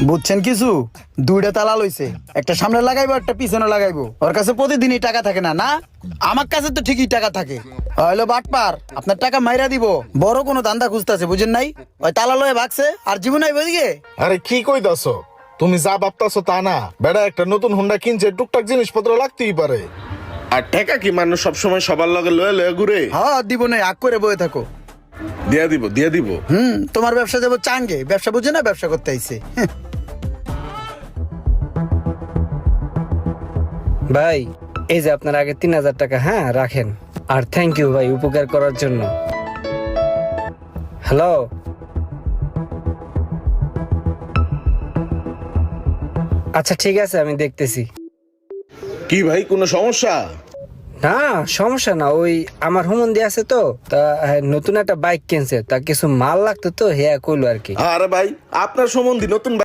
বুঝছেন কিছু? দুইটা তালা লইছে, একটা সামনে লাগাইবো একটা পিছনে লাগাইবো। ওর কাছে প্রতিদিনই টাকা থাকে না না? আমার কাছে তো ঠিকই টাকা থাকে। হইলো বাটপার, আপনার টাকা মাইরা দিব। বড় কোনো ধান্দা খুঁজতেছে, বুঝেন নাই? ওই তালা লয়ে ভাগছে আর জীবন আইব এদিকে। আরে কি কইতাছ? তুমি যা ভাবতাছো তা না। বেড়া একটা নতুন হুন্ডা কিনছে, টুকটাক জিনিসপত্র লাগতেই পারে। আর টাকা কি মানুষ সবসময় সবার লগে লয়ে লয়ে ঘুরে? হ্যাঁ দিব নাই, আগ করে বয়ে থাকো। দিয়া দিব। তোমার ব্যবসা যাবো চাঙ্গে, ব্যবসা বুঝে না, ব্যবসা করতে আইছে। ভাই এই যে আপনার আগে 3000 টাকা, হ্যাঁ রাখেন। আর থ্যাংক ইউ ভাই উপকার করার জন্য। হ্যালো, আচ্ছা ঠিক আছে আমি দেখতেছি। কি ভাই কোনো সমস্যা? না সমস্যা না, ওই আমার হুমন্দি আছে তো, তা নতুন একটা বাইক কিনছে, তা কিছু মাল লাগতো তো হেয়া কইলো আর কি। আরে ভাই আপনার সম্বন্ধে নতুন